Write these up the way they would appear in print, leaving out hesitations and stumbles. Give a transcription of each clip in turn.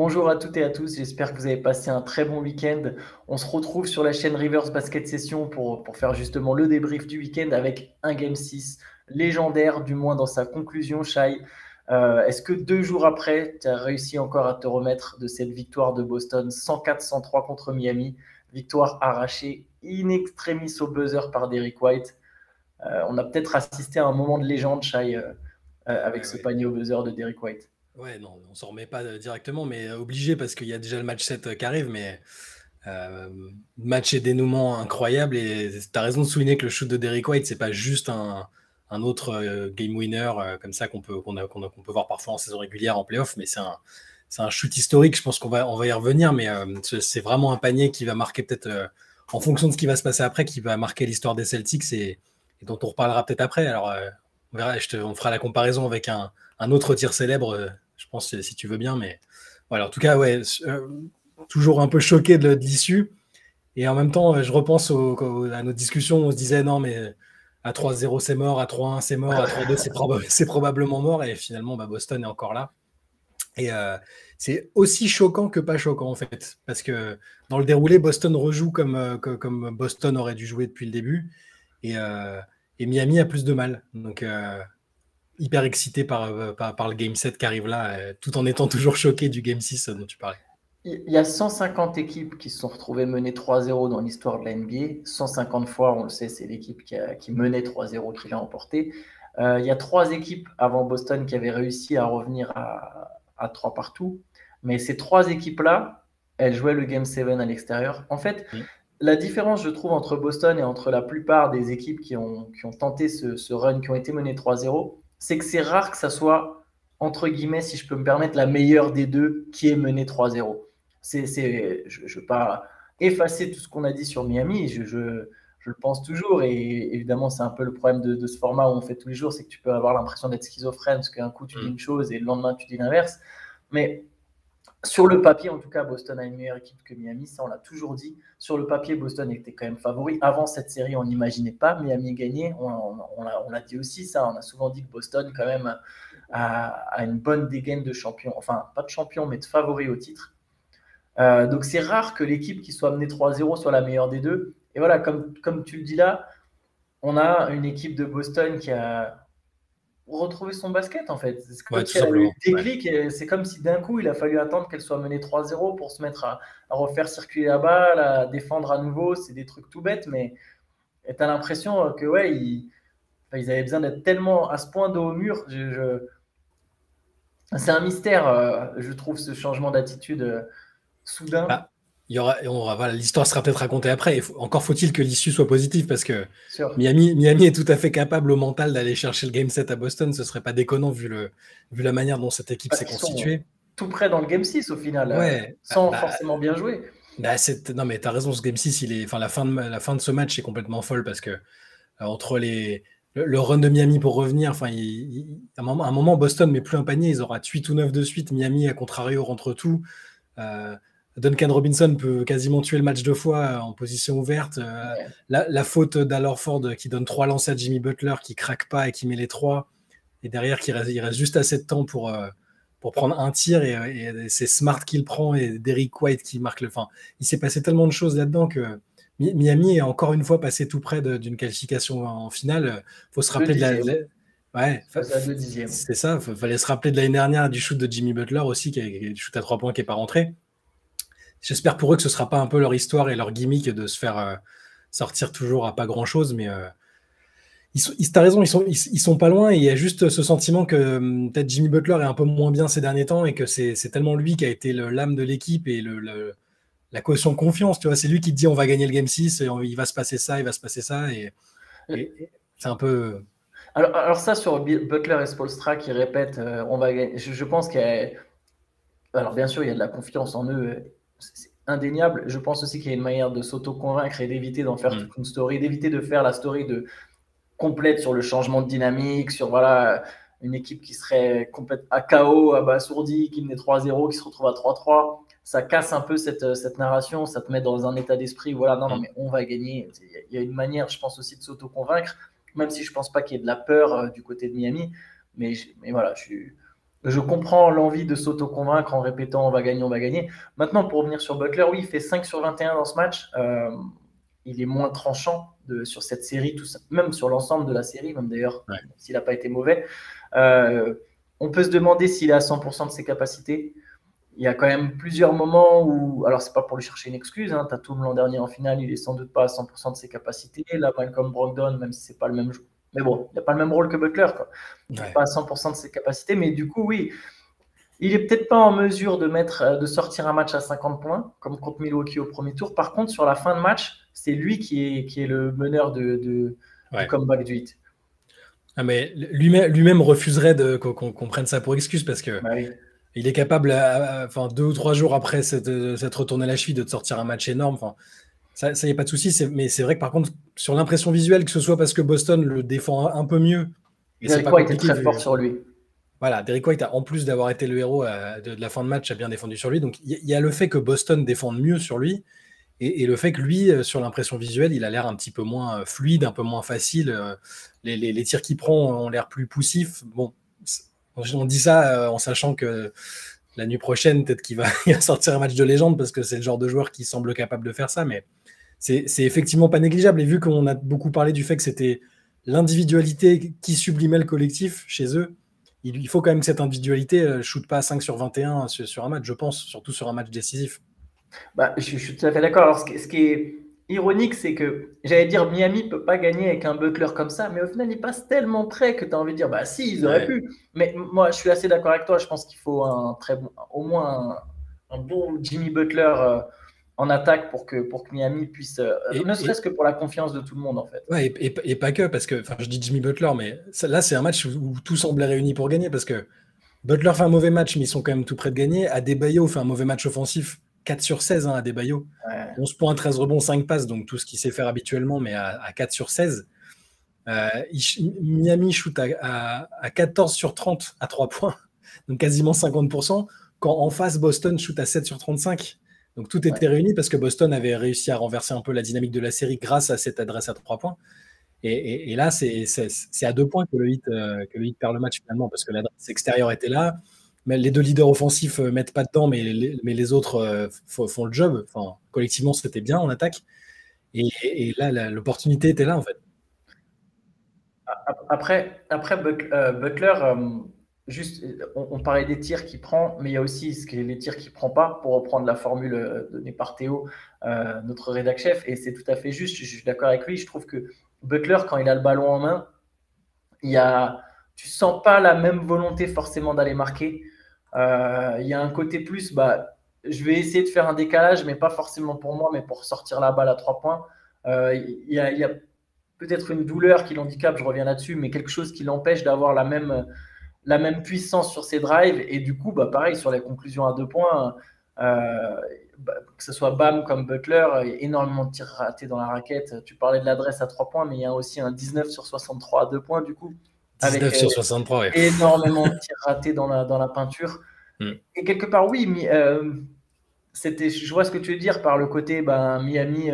Bonjour à toutes et à tous, j'espère que vous avez passé un très bon week-end. On se retrouve sur la chaîne Rivers Basket Session pour faire justement le débrief du week-end avec un Game 6 légendaire, du moins dans sa conclusion, Shai. Est-ce que 2 jours après, tu as réussi encore à te remettre de cette victoire de Boston 104-103 contre Miami, victoire arrachée in extremis au buzzer par Derrick White. On a peut-être assisté à un moment de légende, Shai, avec Ouais, ce ouais. panier au buzzer de Derrick White. Ouais, non, on s'en remet pas directement, mais obligé parce qu'il y a déjà le match 7 qui arrive, mais match et dénouement incroyable. Et tu as raison de souligner que le shoot de Derrick White, c'est pas juste un autre game winner comme ça qu'on peut voir parfois en saison régulière, en playoff, mais c'est un shoot historique. Je pense qu'on va y revenir, mais c'est vraiment un panier qui va marquer peut-être, en fonction de ce qui va se passer après, qui va marquer l'histoire des Celtics et dont on reparlera peut-être après. Alors, on verra, on fera la comparaison avec un autre tir célèbre, je pense, si tu veux bien, mais voilà, en tout cas, ouais, toujours un peu choqué de l'issue. Et en même temps, je repense à nos discussions où on se disait non, mais à 3-0 c'est mort, à 3-1 c'est mort, à 3-2 c'est probablement mort. Et finalement, Boston est encore là. Et c'est aussi choquant que pas choquant, en fait. Parce que dans le déroulé, Boston rejoue comme Boston aurait dû jouer depuis le début. Et, euh, et Miami a plus de mal. Donc, hyper excité par le Game 7 qui arrive là, tout en étant toujours choqué du Game 6 dont tu parlais. Il y a 150 équipes qui se sont retrouvées menées 3-0 dans l'histoire de la NBA. 150 fois, on le sait, c'est l'équipe qui menait 3-0 qui l'a emporté. Il y a 3 équipes avant Boston qui avaient réussi à revenir à 3 partout. Mais ces 3 équipes-là, elles jouaient le Game 7 à l'extérieur. En fait, Mm. la différence, je trouve, entre Boston et entre la plupart des équipes qui ont tenté ce run, qui ont été menées 3-0, c'est que c'est rare que ça soit, entre guillemets, si je peux me permettre, la meilleure des deux qui est menée 3-0. Je ne veux pas effacer tout ce qu'on a dit sur Miami, je le pense toujours, et évidemment, c'est un peu le problème de ce format où on fait tous les jours, c'est que tu peux avoir l'impression d'être schizophrène, parce qu'un coup, tu dis Mm. une chose et le lendemain, tu dis l'inverse. Mais sur le papier, en tout cas, Boston a une meilleure équipe que Miami, ça on l'a toujours dit. Sur le papier, Boston était quand même favori. Avant cette série, on n'imaginait pas Miami gagner. On l'a dit aussi, ça. On a souvent dit que Boston, quand même, a une bonne dégaine de champion. Enfin, pas de champion, mais de favori au titre. Donc c'est rare que l'équipe qui soit menée 3-0 soit la meilleure des deux. Et voilà, comme tu le dis là, on a une équipe de Boston qui a retrouver son basket en fait. C'est Ouais, comme tout si elle a eu simplement. le Ouais. déclix et c'est comme si d'un coup il a fallu attendre qu'elle soit menée 3-0 pour se mettre à refaire circuler la balle, à défendre à nouveau. C'est des trucs tout bêtes, mais tu as l'impression que ouais, ils avaient besoin d'être tellement à ce point de haut mur. C'est un mystère, je trouve, ce changement d'attitude soudain. Bah, voilà, l'histoire sera peut-être racontée après. Encore faut-il que l'issue soit positive parce que Sûr. Miami est tout à fait capable au mental d'aller chercher le Game 7 à Boston. Ce serait pas déconnant vu la manière dont cette équipe Parce s'est qu'ils sont constituée. tout près dans le Game 6 au final, Ouais, sans forcément bien jouer. non, mais t'as raison, ce Game 6, enfin, la fin de ce match est complètement folle parce que entre le run de Miami pour revenir, enfin, à un moment, Boston met plus un panier, ils auront 8 ou 9 de suite. Miami, à contrario, rentre tout. Euh, Duncan Robinson peut quasiment tuer le match 2 fois en position ouverte. Ouais. La faute d'Al Horford qui donne 3 lancers à Jimmy Butler qui craque pas et qui met les 3. Et derrière, il reste juste assez de temps pour prendre un tir. Et c'est Smart qui le prend et Derrick White qui marque le fin. Il s'est passé tellement de choses là-dedans que Miami est encore une fois passé tout près d'une qualification en finale. Faut se Deux rappeler dixièmes. ouais, Passé à 2 dixièmes. c'est ça. Fallait se rappeler de l'année dernière du shoot de Jimmy Butler aussi, du shoot à 3 points qui n'est pas rentré. J'espère pour eux que ce sera pas un peu leur histoire et leur gimmick de se faire sortir toujours à pas grand chose, mais t'as raison, ils sont pas loin et il y a juste ce sentiment que peut-être Jimmy Butler est un peu moins bien ces derniers temps et que c'est tellement lui qui a été l'âme de l'équipe et la caution de confiance, tu vois, c'est lui qui te dit on va gagner le Game 6 et il va se passer ça, il va se passer ça et c'est un peu. Alors ça, sur Butler et Spolstra qui répètent on va gagner, je pense qu'il y a. Alors bien sûr, il y a de la confiance en eux, c'est indéniable. Je pense aussi qu'il y a une manière de s'auto-convaincre et d'éviter d'en faire toute une story, d'éviter de faire la story complète sur le changement de dynamique, sur voilà, une équipe qui serait complète à KO, abasourdie, qui menait 3-0, qui se retrouve à 3-3. Ça casse un peu cette narration, ça te met dans un état d'esprit, voilà, non, mais on va gagner. Il y a une manière, je pense aussi, de s'auto-convaincre, même si je ne pense pas qu'il y ait de la peur du côté de Miami. Mais voilà, je comprends l'envie de s'auto-convaincre en répétant on va gagner, on va gagner. Maintenant, pour revenir sur Butler, oui, il fait 5 sur 21 dans ce match. Il est moins tranchant sur cette série, même sur l'ensemble de la série, même d'ailleurs, Ouais. s'il n'a pas été mauvais. On peut se demander s'il est à 100% de ses capacités. Il y a quand même plusieurs moments où, alors c'est pas pour lui chercher une excuse, hein, Tatum l'an dernier en finale, il est sans doute pas à 100% de ses capacités. Là, Malcolm Brogdon, même si c'est pas le même jeu, mais bon, il n'a pas le même rôle que Butler, quoi. Il n'est pas à 100% de ses capacités, mais du coup, oui, il est peut-être pas en mesure de sortir un match à 50 points, comme contre Milwaukee au premier tour. Par contre, sur la fin de match, c'est lui qui est le meneur du comeback du Heat. Ah, mais lui-même refuserait qu'on prenne ça pour excuse parce que Bah oui. il est capable, enfin 2 ou 3 jours après s'être retourné la cheville, de te sortir un match énorme. Enfin, ça y a pas de souci. Mais c'est vrai que par contre, sur l'impression visuelle, que ce soit parce que Boston le défend un peu mieux, et c'est pas Derrick White est compliqué très fort sur lui. Voilà, Derrick White, en plus d'avoir été le héros de la fin de match, a bien défendu sur lui. Donc il y a le fait que Boston défende mieux sur lui, et le fait que lui, sur l'impression visuelle, il a l'air un petit peu moins fluide, un peu moins facile. Les tirs qu'il prend ont l'air plus poussifs. Bon, on dit ça en sachant que la nuit prochaine, peut-être qu'il va, il va sortir un match de légende parce que c'est le genre de joueur qui semble capable de faire ça. Mais c'est effectivement pas négligeable. Et vu qu'on a beaucoup parlé du fait que c'était l'individualité qui sublimait le collectif chez eux, il faut quand même que cette individualité ne shoot pas à 5 sur 21 sur un match, je pense, surtout sur un match décisif. Bah, je suis tout à fait d'accord. Alors, ce qui est ironique, c'est que j'allais dire Miami peut pas gagner avec un Butler comme ça, mais au final, il passe tellement près que tu as envie de dire bah si, ils auraient pu. Mais moi, je suis assez d'accord avec toi. Je pense qu'il faut au moins un bon Jimmy Butler en attaque pour que Miami puisse, ne serait-ce que pour la confiance de tout le monde en fait. Ouais, et pas que, parce que je dis Jimmy Butler, mais là, c'est un match où tout semblait réuni pour gagner, parce que Butler fait un mauvais match, mais ils sont quand même tout près de gagner. Adebayo fait un mauvais match offensif, 4 sur 16, hein, Adebayo. Ouais. 11 points, 13 rebonds, 5 passes, donc tout ce qu'il sait faire habituellement, mais à 4 sur 16. Miami shoot à 14 sur 30 à 3 points, donc quasiment 50%, quand en face, Boston shoot à 7 sur 35. Donc tout était réuni parce que Boston avait réussi à renverser un peu la dynamique de la série grâce à cette adresse à 3 points. Et là, c'est à 2 points que le Heat perd le match finalement, parce que l'adresse extérieure était là. Mais les deux leaders offensifs mettent pas de temps, mais les autres font le job. Enfin, collectivement, c'était bien en attaque. Et là, l'opportunité était là, en fait. Après Butler, juste, on parlait des tirs qu'il prend, mais il y a aussi les tirs qu'il ne prend pas, pour reprendre la formule donnée par Théo, notre rédac chef, et c'est tout à fait juste, je suis d'accord avec lui. Je trouve que Butler, quand il a le ballon en main, tu ne sens pas la même volonté forcément d'aller marquer. Il y a un côté plus, je vais essayer de faire un décalage, mais pas forcément pour moi, mais pour sortir la balle à 3 points. Il y a peut-être une douleur qui l'handicape, je reviens là-dessus, mais quelque chose qui l'empêche d'avoir la même puissance sur ses drives. Et du coup, pareil, sur les conclusions à 2 points, que ce soit Bam comme Butler, il y a énormément de tirs ratés dans la raquette. Tu parlais de l'adresse à 3 points, mais il y a aussi un 19 sur 63 à 2 points, du coup. 19 avec sur 63, ouais. énormément de tirs ratés dans la peinture. Et quelque part, oui, je vois ce que tu veux dire par le côté Miami,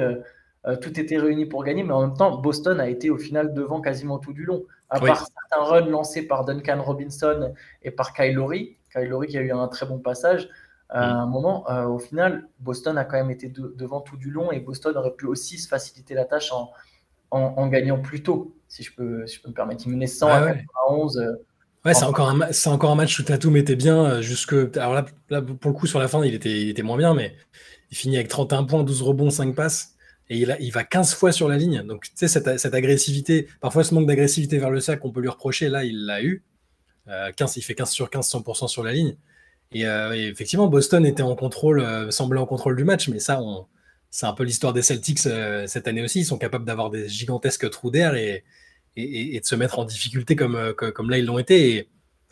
tout était réuni pour gagner, mais en même temps, Boston a été au final devant quasiment tout du long. À part certains runs lancés par Duncan Robinson et par Kyle Lowry qui a eu un très bon passage, à un moment, au final, Boston a quand même été devant tout du long, et Boston aurait pu aussi se faciliter la tâche en gagnant plus tôt, si je peux me permettre. Il menait 100 à 91. Ouais, c'est encore un match où Tatum était bien jusque. Alors là, pour le coup, sur la fin, il était moins bien, mais il finit avec 31 points, 12 rebonds, 5 passes. Et il va 15 fois sur la ligne. Donc, tu sais, cette agressivité, parfois ce manque d'agressivité vers le sac, on peut lui reprocher. Là, il l'a eu. Il fait 15 sur 15, 100% sur la ligne. Et effectivement, Boston était en contrôle, semblait en contrôle du match, mais ça, c'est un peu l'histoire des Celtics cette année aussi. Ils sont capables d'avoir des gigantesques trous d'air et de se mettre en difficulté comme là, ils l'ont été. Et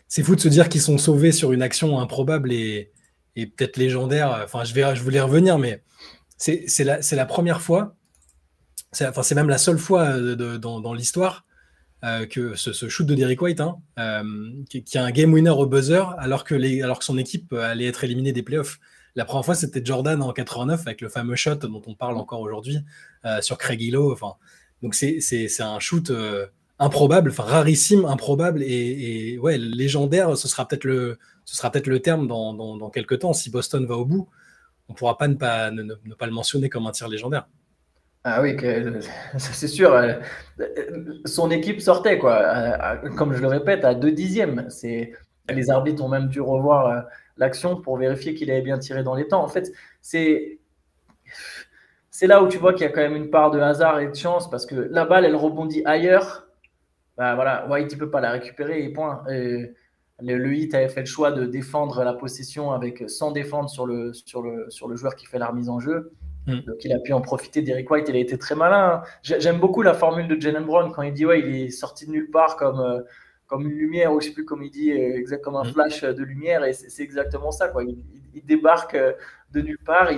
c'est fou de se dire qu'ils sont sauvés sur une action improbable et peut-être légendaire. Enfin, je voulais revenir, mais c'est la première fois, c'est même la seule fois dans l'histoire que ce shoot de Derrick White, qui a un game winner au buzzer, alors que son équipe allait être éliminée des playoffs. La première fois, c'était Jordan en 89 avec le fameux shot dont on parle encore aujourd'hui sur Craig Hillow. Enfin, donc c'est un shoot improbable, enfin rarissime, improbable et ouais, légendaire, ce sera peut-être le terme dans quelques temps. Si Boston va au bout, on ne pourra pas ne pas le mentionner comme un tir légendaire. Ah oui, ça c'est sûr. Son équipe sortait, quoi. Comme je le répète, à 2/10. Les arbitres ont même dû revoir l'action pour vérifier qu'il avait bien tiré dans les temps. En fait, c'est là où tu vois qu'il y a quand même une part de hasard et de chance parce que la balle, elle rebondit ailleurs. Bah voilà, White, il peut pas la récupérer et point. Le Heat avait fait le choix de défendre la possession sans défendre sur le joueur qui fait la remise en jeu. Donc il a pu en profiter. Derrick White, il a été très malin. J'aime beaucoup la formule de Jaylen Brown quand il dit ouais, il est sorti de nulle part comme une lumière, ou je sais plus comme il dit, comme un flash de lumière, et c'est exactement ça, quoi. Il débarque de nulle part.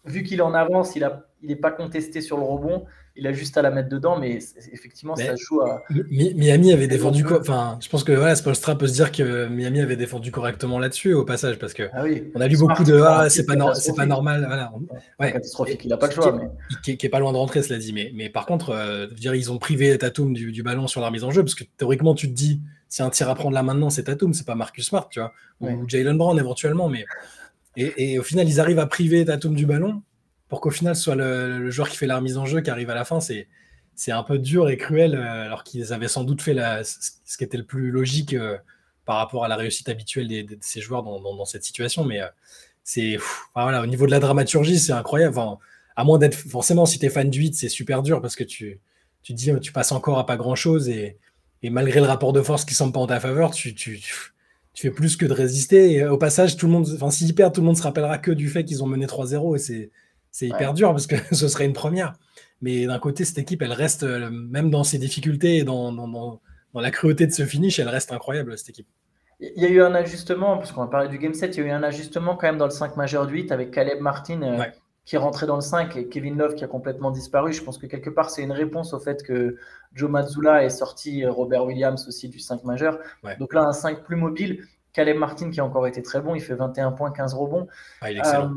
Vu qu'il est en avance, il n'est pas contesté sur le rebond. Il a juste à la mettre dedans, mais effectivement, ça joue à. Miami avait défendu. Enfin, je pense que voilà, Spoelstra peut se dire que Miami avait défendu correctement là-dessus au passage, parce que on a lu beaucoup de c'est pas normal. Voilà. Ouais. Catastrophique, il n'a pas le choix. Qui est pas loin de rentrer, cela dit. Mais par contre, ils ont privé Tatum du ballon sur la remise en jeu, parce que théoriquement, tu te dis, si un tir à prendre là maintenant, c'est Tatum, c'est pas Marcus Smart, tu vois, ou Jaylen Brown éventuellement. Mais et au final, ils arrivent à priver Tatum du ballon pour qu'au final, ce soit le joueur qui fait la remise en jeu qui arrive à la fin. C'est un peu dur et cruel, alors qu'ils avaient sans doute fait ce qui était le plus logique par rapport à la réussite habituelle de ces joueurs dans cette situation. Mais voilà, au niveau de la dramaturgie, c'est incroyable. Enfin, à moins d'être forcément, si tu es fan du Heat, c'est super dur parce que tu dis, tu passes encore à pas grand-chose et malgré le rapport de force qui semble pas en ta faveur, tu fais plus que de résister. Et au passage, s'ils perdent, tout le monde se rappellera que du fait qu'ils ont mené 3-0 et c'est hyper dur parce que ce serait une première. Mais d'un côté, cette équipe, elle reste, même dans ses difficultés et dans la cruauté de ce finish, elle reste incroyable, cette équipe. Il y a eu un ajustement, parce qu'on va parler du Game 7, il y a eu un ajustement quand même dans le 5 majeur du 8 avec Caleb Martin qui est rentré dans le 5 et Kevin Love qui a complètement disparu. Je pense que quelque part, c'est une réponse au fait que Joe Mazzulla est sorti, Robert Williams aussi du 5 majeur. Donc là, un 5 plus mobile. Caleb Martin qui a encore été très bon, il fait 21 points, 15 rebonds. Il est excellent.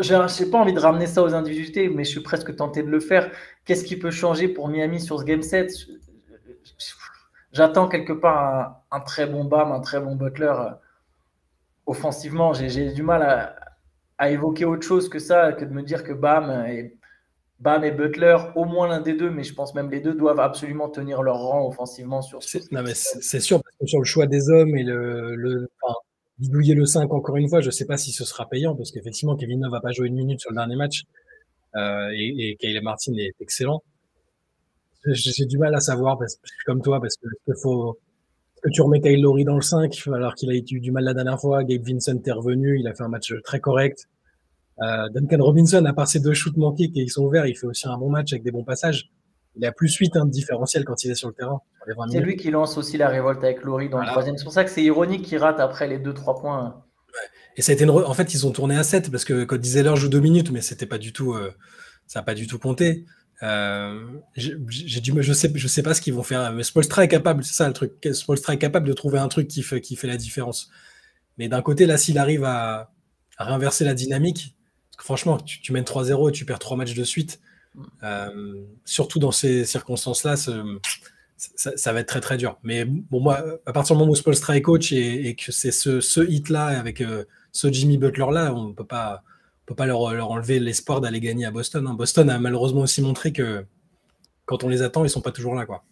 Je n'ai pas envie de ramener ça aux individualités, mais je suis presque tenté de le faire. Qu'est-ce qui peut changer pour Miami sur ce Game 7 ? J'attends quelque part un très bon Bam, un très bon Butler. Offensivement, j'ai du mal à évoquer autre chose que ça, que de me dire que Bam et Butler, au moins l'un des deux, mais je pense même les deux doivent absolument tenir leur rang offensivement sur ce. C'est sûr, parce que sur le choix des hommes et bidouiller le 5 encore une fois, je ne sais pas si ce sera payant, parce qu'effectivement, Kevin Love n'a pas joué une minute sur le dernier match et Caleb Martin est excellent. J'ai du mal à savoir, comme toi, parce que tu remets Kyle Lowry dans le 5, alors qu'il a eu du mal la dernière fois. Gabe Vincent est revenu, il a fait un match très correct. Duncan Robinson, à part ses 2 shoots manqués qui sont ouverts, il fait aussi un bon match avec des bons passages. Il a plus 8 de différentiel quand il est sur le terrain. C'est lui qui lance aussi la révolte avec Lowry dans le troisième. C'est pour ça que c'est ironique qu'il rate après les 2-3 points. Et ça a été en fait, ils ont tourné à 7 parce que Cody Zeller joue 2 minutes, mais c'était pas du tout, ça n'a pas du tout compté. Je sais pas ce qu'ils vont faire, mais Spoelstra est capable, c'est ça le truc. Spoelstra est capable de trouver un truc qui fait la différence. Mais d'un côté, là, s'il arrive à réinverser la dynamique, parce que franchement, tu mènes 3-0 et tu perds 3 matchs de suite, surtout dans ces circonstances-là, ça va être très très dur. Mais bon, moi, à partir du moment où Spoelstra est coach et que c'est ce hit-là avec ce Jimmy Butler-là, on peut pas leur enlever l'espoir d'aller gagner à Boston. Boston a malheureusement aussi montré que quand on les attend, ils sont pas toujours là, quoi.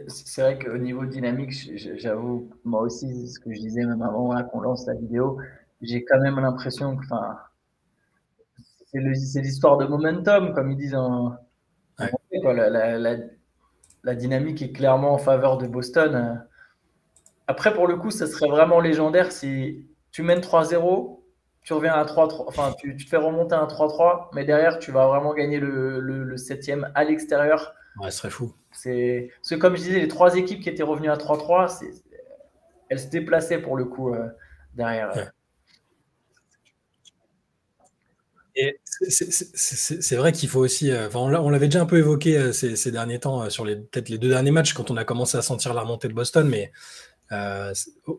C'est vrai qu'au niveau dynamique, j'avoue, moi aussi, ce que je disais même avant qu'on lance la vidéo, j'ai quand même l'impression que, c'est l'histoire de momentum, comme ils disent la dynamique est clairement en faveur de Boston. Après, pour le coup, ça serait vraiment légendaire si tu mènes 3-0, tu reviens à 3-3, enfin, tu te fais remonter à un 3-3, mais derrière, tu vas vraiment gagner le 7e à l'extérieur. Ouais, ce serait fou. C'est comme je disais, les 3 équipes qui étaient revenues à 3-3, elles se déplaçaient pour le coup derrière. Ouais. Et c'est vrai qu'il faut aussi, on l'avait déjà un peu évoqué ces derniers temps sur peut-être les 2 derniers matchs quand on a commencé à sentir la remontée de Boston, mais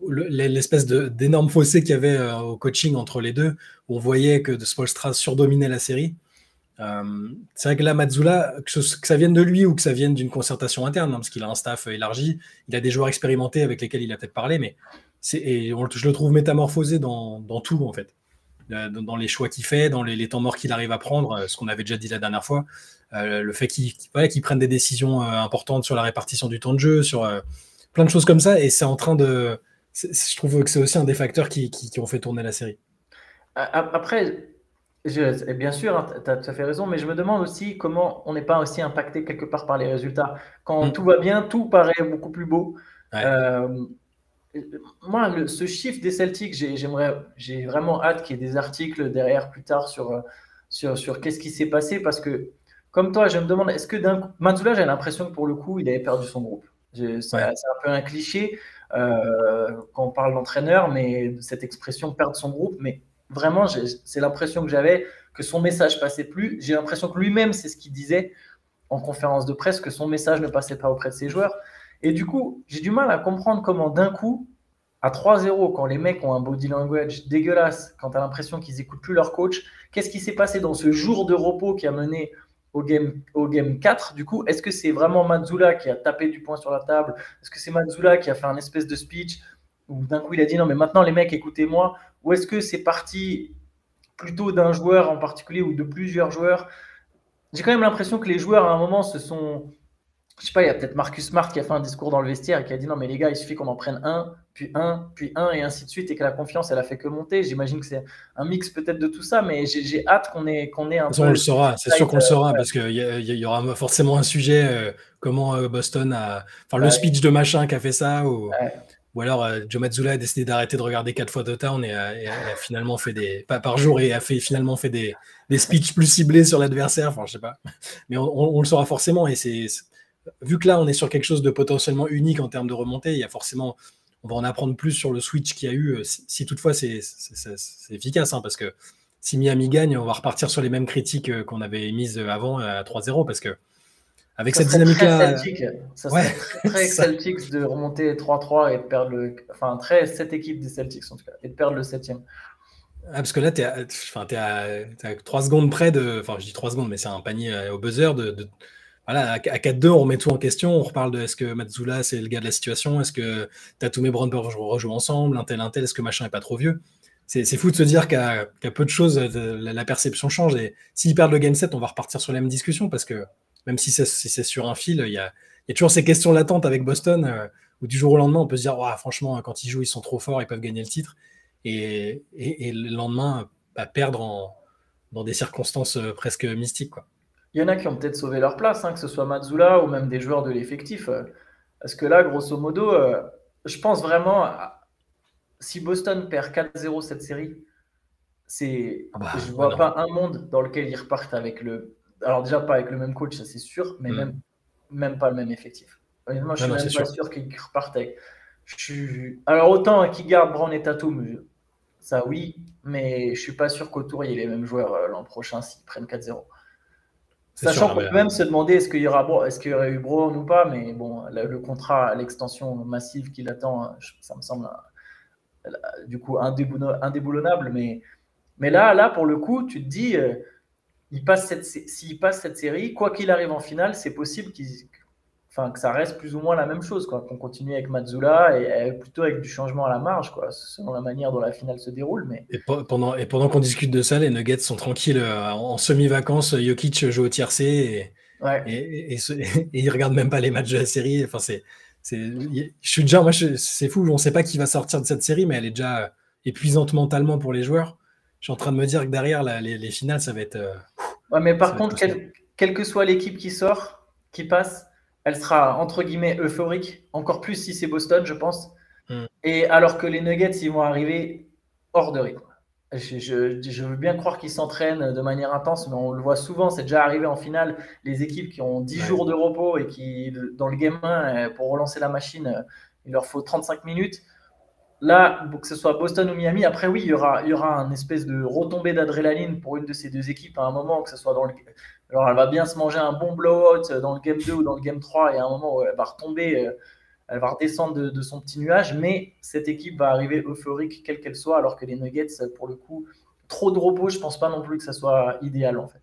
l'espèce d'énorme fossé qu'il y avait au coaching entre les deux, où on voyait que Spoelstra surdominait la série. C'est vrai que là, Mazzulla, que ça vienne de lui ou que ça vienne d'une concertation interne, hein, parce qu'il a un staff élargi, il a des joueurs expérimentés avec lesquels il a peut-être parlé, mais je le trouve métamorphosé dans tout, en fait. Dans les choix qu'il fait, dans les temps morts qu'il arrive à prendre, ce qu'on avait déjà dit la dernière fois, le fait qu'il prenne des décisions importantes sur la répartition du temps de jeu, sur plein de choses comme ça, et c'est en train de... Je trouve que c'est aussi un des facteurs qui ont fait tourner la série. Après, bien sûr, hein, tu as tout à fait raison, mais je me demande aussi comment on n'est pas aussi impacté quelque part par les résultats. Quand tout va bien, tout paraît beaucoup plus beau. Ouais. Moi, ce chiffre des Celtics, j'ai vraiment hâte qu'il y ait des articles derrière plus tard sur qu'est-ce qui s'est passé, parce que, comme toi, je me demande, est-ce que Mazzulla, j'ai l'impression que pour le coup, il avait perdu son groupe. C'est un peu un cliché quand on parle d'entraîneur, mais cette expression perdre son groupe, mais vraiment, c'est l'impression que j'avais que son message passait plus. J'ai l'impression que lui-même, c'est ce qu'il disait en conférence de presse, que son message ne passait pas auprès de ses joueurs. Et du coup, j'ai du mal à comprendre comment d'un coup, à 3-0, quand les mecs ont un body language dégueulasse, quand tu as l'impression qu'ils n'écoutent plus leur coach, qu'est-ce qui s'est passé dans ce jour de repos qui a mené au game 4 du coup? Est-ce que c'est vraiment Mazzulla qui a tapé du poing sur la table? Est-ce que c'est Mazzulla qui a fait un espèce de speech où d'un coup il a dit non mais maintenant les mecs écoutez-moi? Ou est-ce que c'est parti plutôt d'un joueur en particulier ou de plusieurs joueurs? J'ai quand même l'impression que les joueurs à un moment se sont... Je sais pas, il y a peut-être Marcus Smart qui a fait un discours dans le vestiaire et qui a dit non mais les gars, il suffit qu'on en prenne un, puis un, puis un, et ainsi de suite, et que la confiance, elle a fait que monter. J'imagine que c'est un mix peut-être de tout ça, mais j'ai hâte qu'on ait un peu... On le saura, c'est sûr qu'on le saura, parce qu'il y aura forcément un sujet, comment Boston a... Enfin, le speech de machin qui a fait ça, ou alors Joe Mazzulla a décidé d'arrêter de regarder 4 fois Town et a finalement fait pas par jour, et a finalement fait des speeches plus ciblés sur l'adversaire, enfin je sais pas. Mais on le saura forcément, et vu que là on est sur quelque chose de potentiellement unique en termes de remontée, il y a forcément, on va en apprendre plus sur le switch qu'il y a eu, si toutefois c'est efficace, hein, parce que si Miami gagne, on va repartir sur les mêmes critiques qu'on avait émises avant à 3-0, parce que avec cette dynamique-là... Ça serait très Celtics de remonter 3-3 et de perdre Enfin, très cette équipe des Celtics, en tout cas, et de perdre le 7e. Parce que là, t'es à 3 secondes près de... Enfin, je dis 3 secondes, mais c'est un panier au buzzer voilà, à 4-2, on remet tout en question. On reparle de est-ce que Mazzulla, c'est le gars de la situation? Est-ce que Tatum et Brown peuvent rejouer ensemble? Un tel, est-ce que machin est pas trop vieux? C'est fou de se dire qu'à peu de choses, la perception change. Et s'ils perdent le Game 7, on va repartir sur la même discussion, parce que même si c'est sur un fil, il y a toujours ces questions latentes avec Boston, où du jour au lendemain, on peut se dire, franchement, quand ils jouent, ils sont trop forts, ils peuvent gagner le titre. Et le lendemain, perdre dans des circonstances presque mystiques, quoi. Il y en a qui ont peut-être sauvé leur place, hein, que ce soit Mazzulla ou même des joueurs de l'effectif. Parce que là, grosso modo, je pense vraiment, si Boston perd 4-0 cette série, je vois pas un monde dans lequel ils repartent avec le... Alors déjà, pas avec le même coach, ça c'est sûr, mais même pas le même effectif. Honnêtement, je suis même pas sûr qu'ils repartent avec... Alors autant qu'ils gardent Brown et Tatum, ça oui, mais je suis pas sûr qu'autour il y ait les mêmes joueurs l'an prochain s'ils prennent 4-0. Sachant qu'on peut même se demander est-ce qu'il y aurait eu Brown ou pas, mais bon, le contrat, l'extension massive qui l'attend, ça me semble du coup indéboulonnable. Mais là, pour le coup, tu te dis, s'il passe cette série, quoi qu'il arrive en finale, c'est possible que ça reste plus ou moins la même chose, quoi. Qu'on continue avec Mazzulla et plutôt avec du changement à la marge, quoi, selon la manière dont la finale se déroule. Mais... Et pendant qu'on discute de ça, les Nuggets sont tranquilles en semi-vacances. Jokic joue au tiercé et il regarde même pas les matchs de la série. Enfin, je suis déjà, moi, c'est fou. On ne sait pas qui va sortir de cette série, mais elle est déjà épuisante mentalement pour les joueurs. Je suis en train de me dire que derrière les finales, ça va être. Mais par contre, quelle que soit l'équipe qui passe, elle sera entre guillemets euphorique, encore plus si c'est Boston, je pense. Et alors que les Nuggets, ils vont arriver hors de rythme. Je veux bien croire qu'ils s'entraînent de manière intense, mais on le voit souvent, c'est déjà arrivé en finale, les équipes qui ont 10 jours de repos et qui, dans le game 1, pour relancer la machine, il leur faut 35 minutes. Là, que ce soit Boston ou Miami, après oui, il y aura une espèce de retombée d'adrénaline pour une de ces deux équipes à un moment, que ce soit alors elle va bien se manger un bon blowout dans le game 2 ou dans le game 3, et à un moment où elle va retomber, elle va redescendre de son petit nuage, mais cette équipe va arriver euphorique quelle qu'elle soit, alors que les Nuggets, pour le coup, trop de repos, je pense pas non plus que ça soit idéal en fait.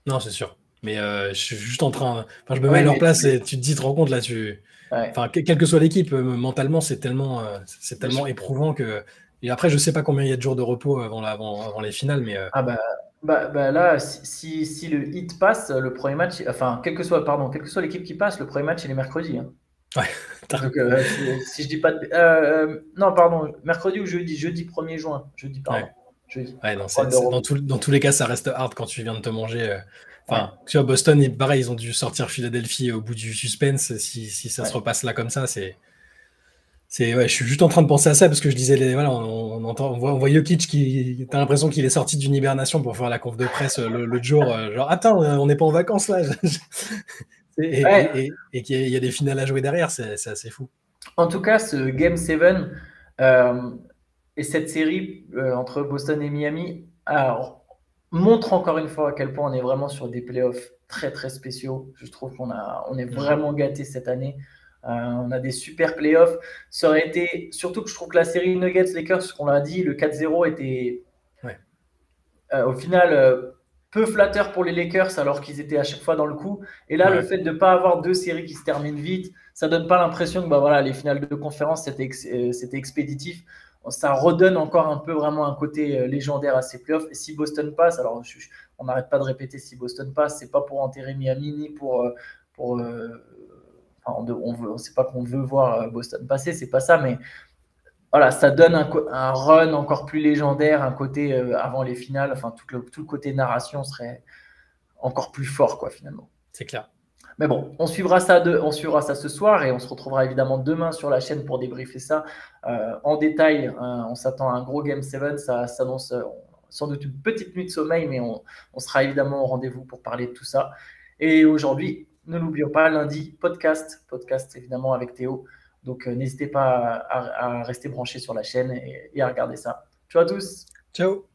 Non, c'est sûr. Mais je suis juste en train. Enfin, je me mets à Oui, leur mais place et tu te rends compte là, ouais. Enfin, quelle que soit l'équipe, mentalement, c'est Mais je- tellement éprouvant que. Et après, je sais pas combien il y a de jours de repos avant les finales, mais Ah bah là, si le hit passe, le premier match, enfin, quelle que soit l'équipe qui passe, le premier match, il est mercredi, hein. ouais. Donc, si je dis pas de. Non, pardon, mercredi ou jeudi? Jeudi 1er juin. Jeudi, Ouais. pardon. Jeudi. Ouais, non, Problème d'Europe. dans tous les cas, ça reste hard quand tu viens de te manger. Ouais, Enfin, tu vois, Boston, pareil, ils ont dû sortir Philadelphie au bout du suspense. Si ça se ouais. repasse là comme ça, ouais, je suis juste en train de penser à ça parce que je disais, voilà, on voit Jokic qui, t'as l'impression qu'il est sorti d'une hibernation pour faire la conf de presse l'autre jour, genre, attends, on n'est pas en vacances là. Ouais, Et qu'il y a des finales à jouer derrière, c'est assez fou. en tout cas, ce Game 7 et cette série entre Boston et Miami montre encore une fois à quel point on est vraiment sur des playoffs très très spéciaux. Je trouve on est Mm. vraiment gâté cette année. On a des super playoffs. Ça aurait été, surtout que je trouve que la série Nuggets-Lakers, qu'on l'a dit, le 4-0 était Ouais, au final peu flatteur pour les Lakers alors qu'ils étaient à chaque fois dans le coup. Et là, le ouais, fait de ne pas avoir deux séries qui se terminent vite, ça donne pas l'impression que bah, voilà, les finales de conférence, c'était expéditif. Ça redonne encore un peu vraiment un côté légendaire à ces playoffs. Et si Boston passe, alors on n'arrête pas de répéter si Boston passe, c'est pas pour enterrer Miami ni pour enfin, c'est pas qu'on veut voir Boston passer, c'est pas ça, mais voilà, ça donne un run encore plus légendaire, un côté avant les finales, enfin tout le côté narration serait encore plus fort quoi finalement. c'est clair. Mais bon, on suivra ça ce soir et on se retrouvera évidemment demain sur la chaîne pour débriefer ça en détail. On s'attend à un gros Game 7, ça s'annonce sans doute une petite nuit de sommeil, mais on sera évidemment au rendez-vous pour parler de tout ça. Et aujourd'hui, ne l'oublions pas, lundi, podcast évidemment avec Théo. Donc n'hésitez pas à rester branché sur la chaîne et à regarder ça. Ciao à tous. Ciao!